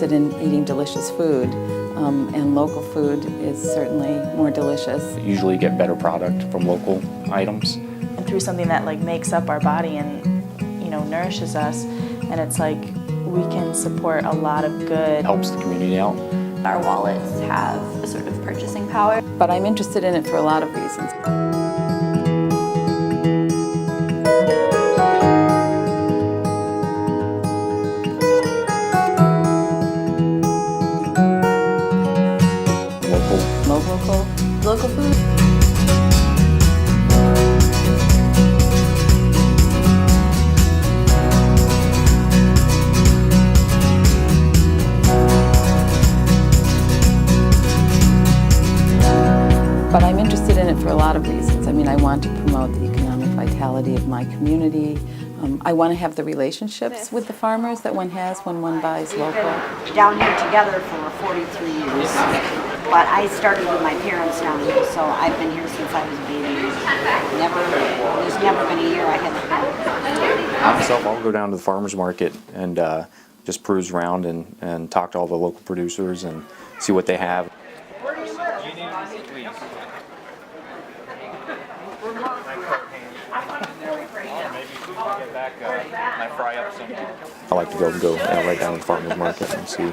interested in eating delicious food, and local food is certainly more delicious. Usually get better product from local items. And through something that like makes up our body and nourishes us, and it's like we can support a lot of good. Helps the community out. Our wallets have a sort of purchasing power. But I'm interested in it for a lot of reasons. Local food. But I'm interested in it for a lot of reasons. I mean, I want to promote the economic vitality of my community. I want to have the relationships with the farmers that one has when one buys local. Down here together for 43 years, but I started with my parents down here, so I've been here since I was a baby. There's never been a year I haven't been. Myself, I'll go down to the farmer's market and just cruise around and talk to all the local producers and see what they have. I like to go right down to the farmer's market and see,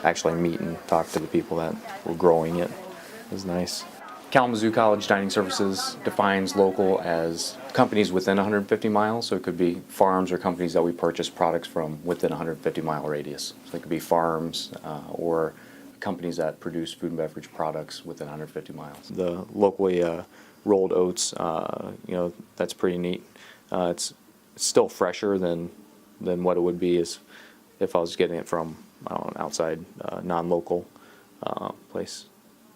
actually meet and talk to the people that were growing it. It was nice. Kalamazoo College Dining Services defines local as companies within 150 miles, so it could be farms or companies that we purchase products from within a 150-mile radius. So it could be farms or companies that produce food and beverage products within 150 miles. The locally rolled oats, that's pretty neat. It's still fresher than what it would be if I was getting it from an outside non-local place.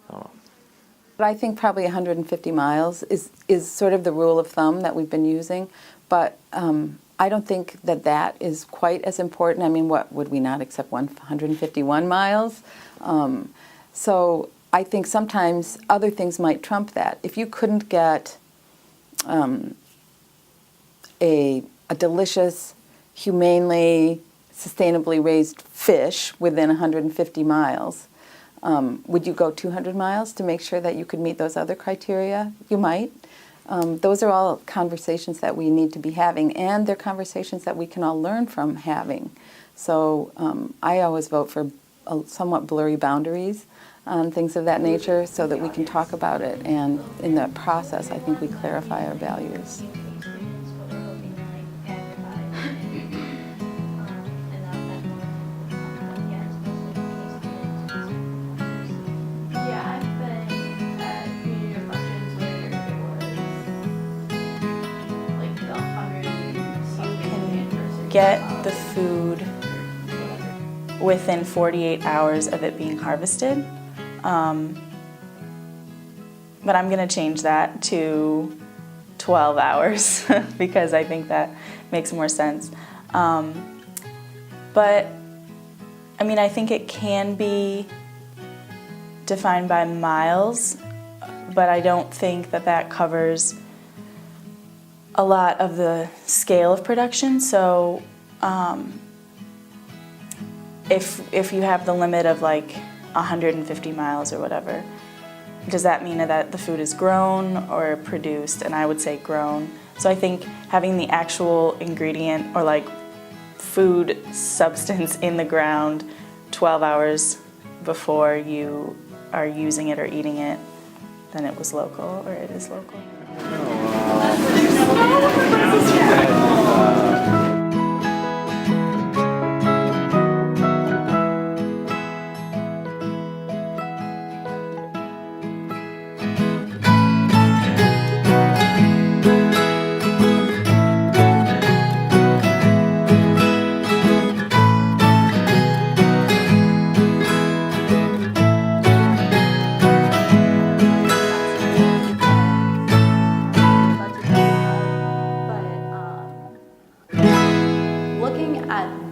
But I think probably 150 miles is sort of the rule of thumb that we've been using, but I don't think that is quite as important. I mean, what would we not accept 151 miles? So I think sometimes other things might trump that. If you couldn't get a delicious, humanely, sustainably raised fish within 150 miles, would you go 200 miles to make sure that you could meet those other criteria? You might. Those are all conversations that we need to be having, and they're conversations that we can all learn from having. So I always vote for somewhat blurry boundaries on things of that nature so that we can talk about it, and in that process I think we clarify our values. Get the food within 48 hours of it being harvested. But I'm going to change that to 12 hours because I think that makes more sense. But I mean, I think it can be defined by miles, but I don't think that covers a lot of the scale of production. So if you have the limit of like 150 miles or whatever, does that mean that the food is grown or produced? And I would say grown. So I think having the actual ingredient or like food substance in the ground 12 hours before you are using it or eating it, then it was local, or it is local.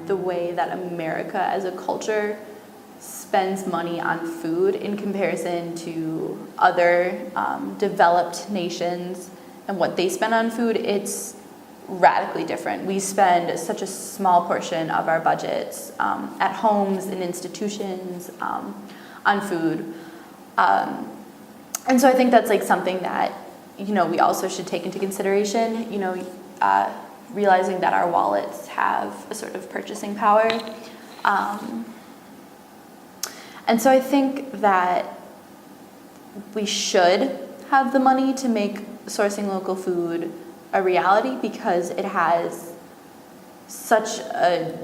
The way that America as a culture spends money on food in comparison to other developed nations and what they spend on food, it's radically different. We spend such a small portion of our budgets at homes and institutions on food. And so I think that's like something that, you know, we also should take into consideration, you know, realizing that our wallets have a sort of purchasing power. And so I think that we should have the money to make sourcing local food a reality, because it has such a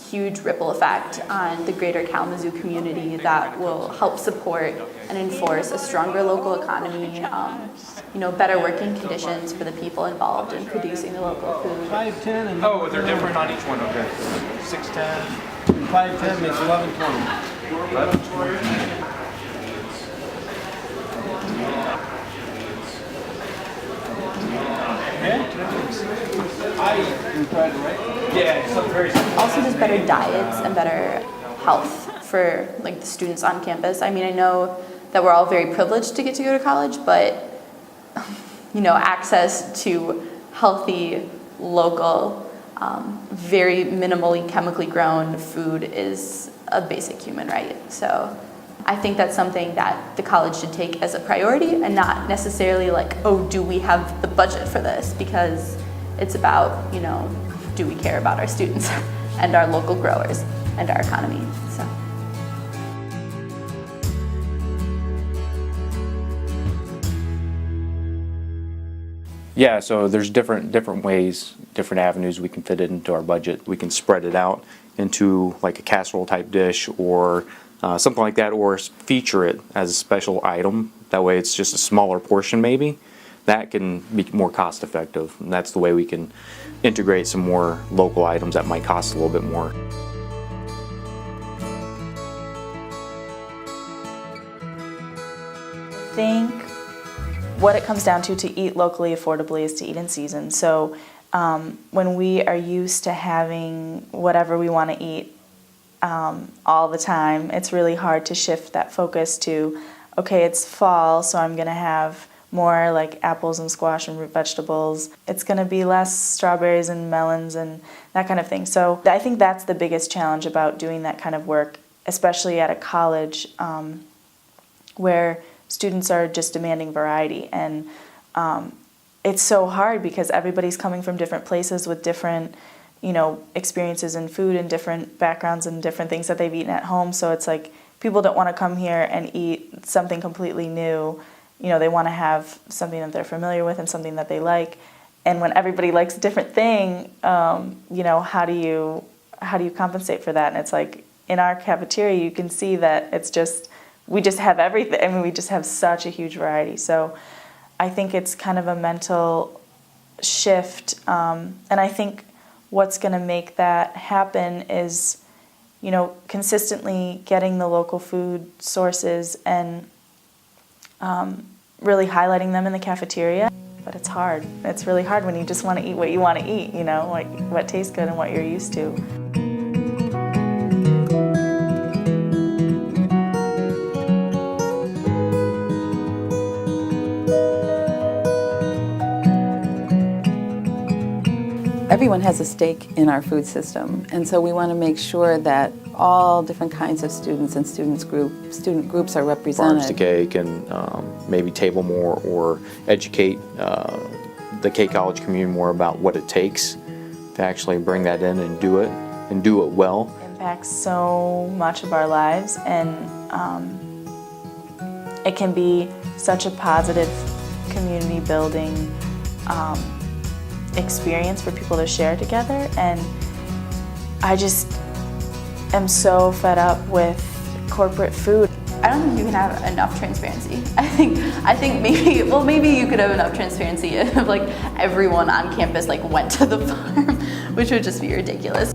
huge ripple effect on the greater Kalamazoo community that will help support and enforce a stronger local economy, you know, better working conditions for the people involved in producing the local food. 510 and Oh, they're different on each one, okay. 610. 510 makes 1120. 1120. Also just better diets and better health for like the students on campus. I mean, I know that we're all very privileged to get to go to college, but you know, access to healthy, local, very minimally chemically grown food is a basic human right. So I think that's something that the college should take as a priority, and not necessarily like, oh, do we have the budget for this? Because it's about, you know, do we care about our students and our local growers and our economy? So. Yeah, so there's different ways, different avenues we can fit it into our budget. We can spread it out into like a casserole type dish, or something like that, or feature it as a special item. That way it's just a smaller portion maybe. That can be more cost effective, and that's the way we can integrate some more local items that might cost a little bit more. I think what it comes down to eat locally affordably is to eat in season. So when we are used to having whatever we want to eat all the time, it's really hard to shift that focus to, okay, it's fall, so I'm going to have more like apples and squash and root vegetables. It's going to be less strawberries and melons and that kind of thing. So I think that's the biggest challenge about doing that kind of work, especially at a college where students are just demanding variety. And it's so hard because everybody's coming from different places with different, you know, experiences in food and different backgrounds and different things that they've eaten at home. So it's like people don't want to come here and eat something completely new. You know, they want to have something that they're familiar with and something that they like. And when everybody likes a different thing, you know, how do you compensate for that? And it's like in our cafeteria, you can see that it's just, we just have everything. I mean, we just have such a huge variety. So I think it's kind of a mental shift. And I think what's going to make that happen is, you know, consistently getting the local food sources and really highlighting them in the cafeteria. But it's hard. It's really hard when you just want to eat what you want to eat, you know, like what tastes good and what you're used to. Everyone has a stake in our food system, and so we want to make sure that all different kinds of students and student groups are represented. Farms to Cake, and maybe table more or educate the K College community more about what it takes to actually bring that in and do it well. It impacts so much of our lives, and it can be such a positive community building experience for people to share together. And I just am so fed up with corporate food. I don't think you can have enough transparency. I think maybe you could have enough transparency if like everyone on campus like went to the farm, which would just be ridiculous.